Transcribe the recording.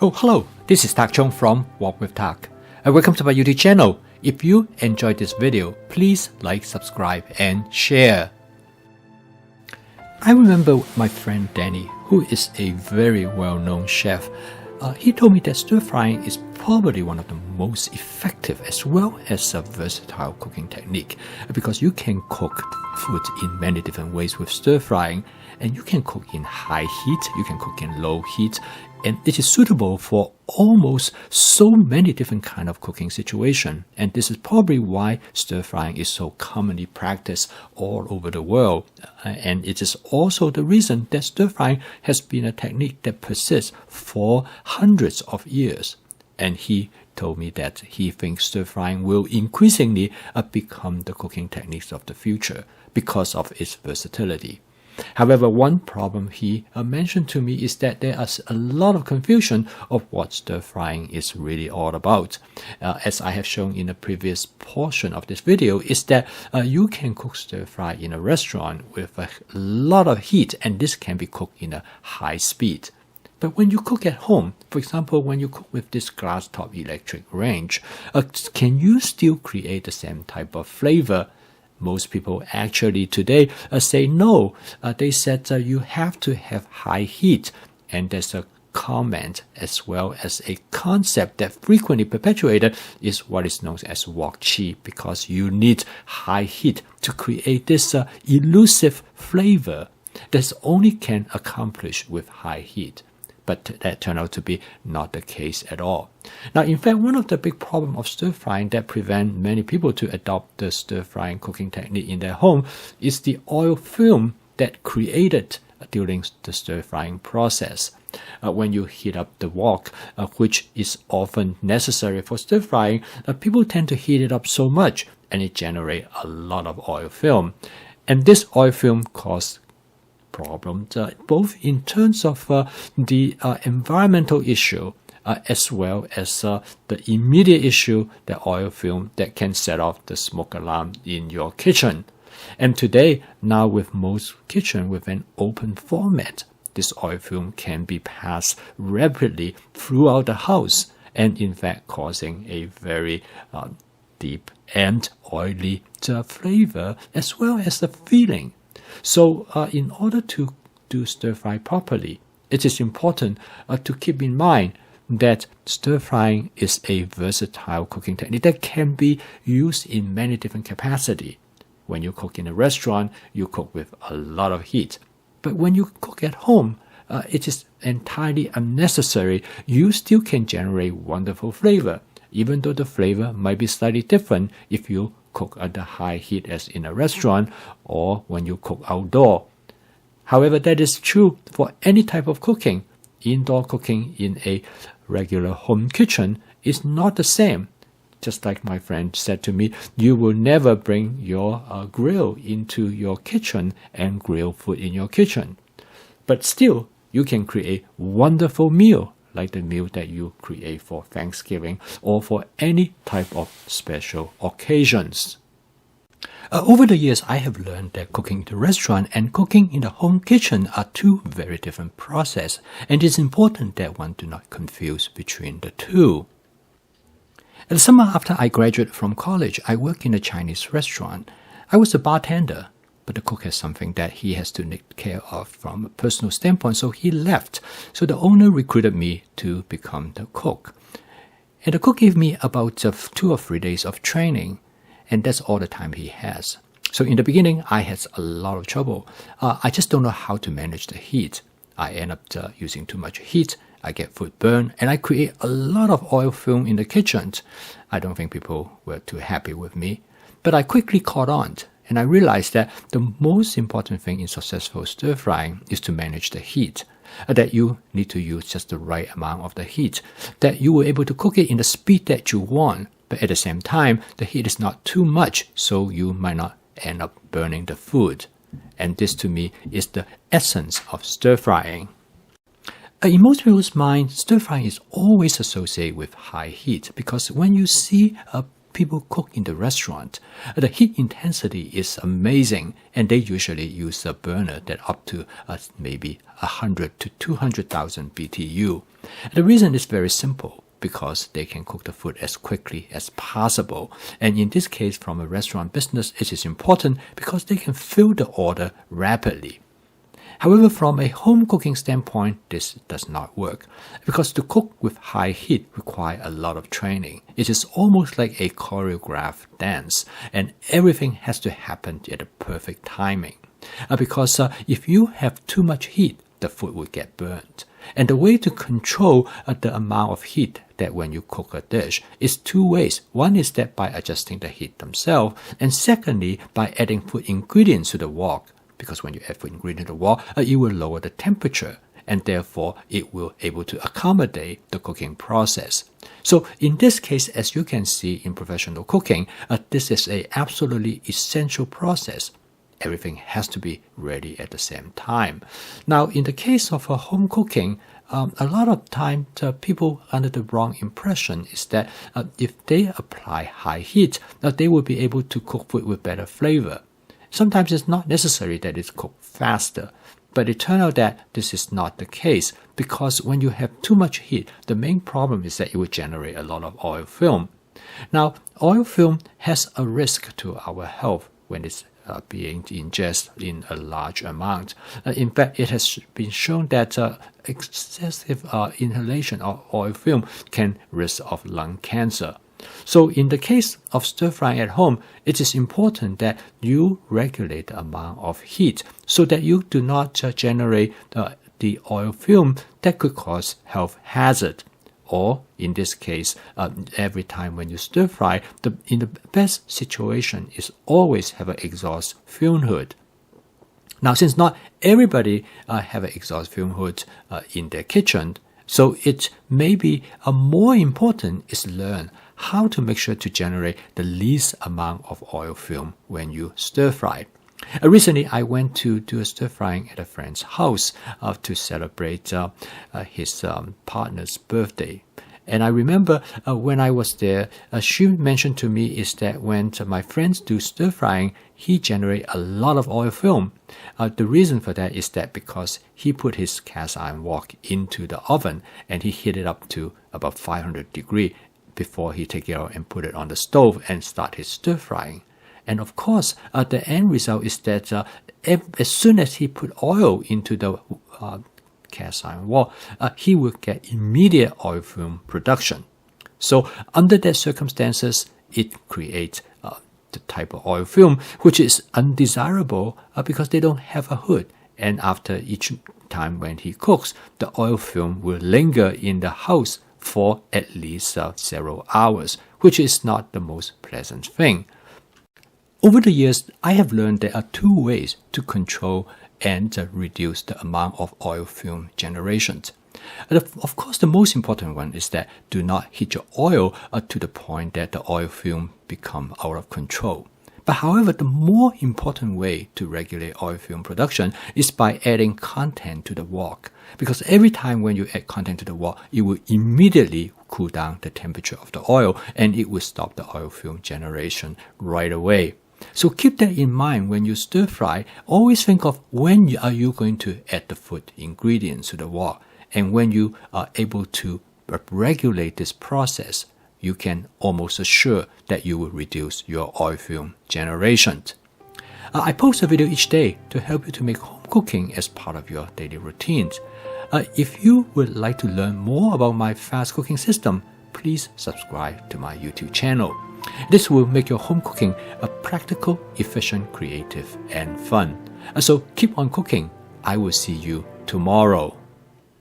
Oh, hello, this is Tak Chung from Walk with Tak. Welcome to my YouTube channel. If you enjoyed this video, please like, subscribe, and share. I remember my friend Danny, who is a very well-known chef. He told me that stir-frying is probably one of the most effective as well as a versatile cooking technique because you can cook food in many different ways with stir-frying, and you can cook in high heat, you can cook in low heat, and it is suitable for almost so many different kind of cooking situation. And this is probably why stir-frying is so commonly practiced all over the world. And it is also the reason that stir-frying has been a technique that persists for hundreds of years. And he told me that he thinks stir-frying will increasingly become the cooking techniques of the future because of its versatility. However, one problem he mentioned to me is that there is a lot of confusion of what stir-frying is really all about. As I have shown in the previous portion of this video, is that you can cook stir-fry in a restaurant with a lot of heat, and this can be cooked in a high speed. But when you cook at home, for example, when you cook with this glass top electric range, can you still create the same type of flavor? Most people actually today say no. They said you have to have high heat, and there's a comment as well as a concept that frequently perpetuated is what is known as Wok Chi, because you need high heat to create this elusive flavor that only can accomplish with high heat. But that turned out to be not the case at all. Now, in fact, one of the big problems of stir-frying that prevent many people to adopt the stir-frying cooking technique in their home is the oil film that created during the stir-frying process. When you heat up the wok, which is often necessary for stir-frying, people tend to heat it up so much, and it generates a lot of oil film. And this oil film causes problems, both in terms of the environmental issue as well as the immediate issue, the oil film that can set off the smoke alarm in your kitchen. And today, now with most kitchen with an open format, this oil film can be passed rapidly throughout the house, and in fact causing a very deep and oily flavor as well as the feeling. So in order to do stir-fry properly, it is important to keep in mind that stir-frying is a versatile cooking technique that can be used in many different capacities. When you cook in a restaurant, you cook with a lot of heat. But when you cook at home, it is entirely unnecessary. You still can generate wonderful flavor, even though the flavor might be slightly different if you cook at the high heat as in a restaurant or when you cook outdoor. However, that is true for any type of cooking. Indoor cooking in a regular home kitchen is not the same. Just like my friend said to me, you will never bring your grill into your kitchen and grill food in your kitchen. But still, you can create wonderful meal like the meal that you create for Thanksgiving or for any type of special occasions. Over the years, I have learned that cooking in the restaurant and cooking in the home kitchen are two very different processes, and it's important that one do not confuse between the two. The summer after I graduated from college, I worked in a Chinese restaurant. I was a bartender, but the cook has something that he has to take care of from a personal standpoint, so he left. So the owner recruited me to become the cook. And the cook gave me about 2 or 3 days of training, and that's all the time he has. So in the beginning, I had a lot of trouble. I just don't know how to manage the heat. I end up using too much heat. I get food burn, and I create a lot of oil film in the kitchen. I don't think people were too happy with me, but I quickly caught on. And I realized that the most important thing in successful stir-frying is to manage the heat, that you need to use just the right amount of the heat, that you were able to cook it in the speed that you want, but at the same time, the heat is not too much, so you might not end up burning the food. And this to me is the essence of stir-frying. In most people's mind, stir-frying is always associated with high heat, because when you see people cook in the restaurant, the heat intensity is amazing, and they usually use a burner that up to maybe 100 to 200,000 BTU. The reason is very simple, because they can cook the food as quickly as possible. And in this case, from a restaurant business, it is important because they can fill the order rapidly. However, from a home cooking standpoint, this does not work, because to cook with high heat requires a lot of training. It is almost like a choreographed dance, and everything has to happen at the perfect timing. Because if you have too much heat, the food will get burnt. And the way to control the amount of heat that when you cook a dish is two ways. One is that by adjusting the heat themselves, and secondly, by adding food ingredients to the wok. Because when you add food ingredient to the wok, it will lower the temperature, and therefore it will able to accommodate the cooking process. So in this case, as you can see in professional cooking, this is a absolutely essential process. Everything has to be ready at the same time. Now, in the case of home cooking, a lot of times people under the wrong impression is that if they apply high heat, they will be able to cook food with better flavor. Sometimes it's not necessary that it's cooked faster, but it turns out that this is not the case, because when you have too much heat, the main problem is that it will generate a lot of oil film. Now, oil film has a risk to our health when it's being ingested in a large amount. In fact, it has been shown that excessive inhalation of oil film can risk of lung cancer. So in the case of stir frying at home, it is important that you regulate the amount of heat so that you do not generate the oil film that could cause health hazard. Or in this case, every time when you stir fry, in the best situation is always have an exhaust fume hood. Now, since not everybody have an exhaust fume hood in their kitchen, so it may be more important is learn how to make sure to generate the least amount of oil film when you stir fry. Recently, I went to do a stir frying at a friend's house to celebrate his partner's birthday. And I remember when I was there, she mentioned to me is that when my friends do stir frying, he generate a lot of oil film. The reason for that is that because he put his cast iron wok into the oven and he heat it up to about 500 degrees before he take it out and put it on the stove and start his stir frying. And of course, the end result is that as soon as he put oil into the cast iron wok, he will get immediate oil film production. So under that circumstances, it creates the type of oil film which is undesirable because they don't have a hood. And after each time when he cooks, the oil film will linger in the house for at least several hours, which is not the most pleasant thing. Over the years, I have learned there are two ways to control and reduce the amount of oil film generation. Of course, the most important one is that do not heat your oil to the point that the oil film become out of control. But however, the more important way to regulate oil film production is by adding content to the wok. Because every time when you add content to the wok, it will immediately cool down the temperature of the oil and it will stop the oil film generation right away. So keep that in mind when you stir fry. Always think of when are you going to add the food ingredients to the wok. And when you are able to regulate this process, you can almost assure that you will reduce your oil film generation. I post a video each day to help you to make home cooking as part of your daily routines. If you would like to learn more about my fast cooking system, please subscribe to my YouTube channel. This will make your home cooking a practical, efficient, creative, and fun. So keep on cooking. I will see you tomorrow.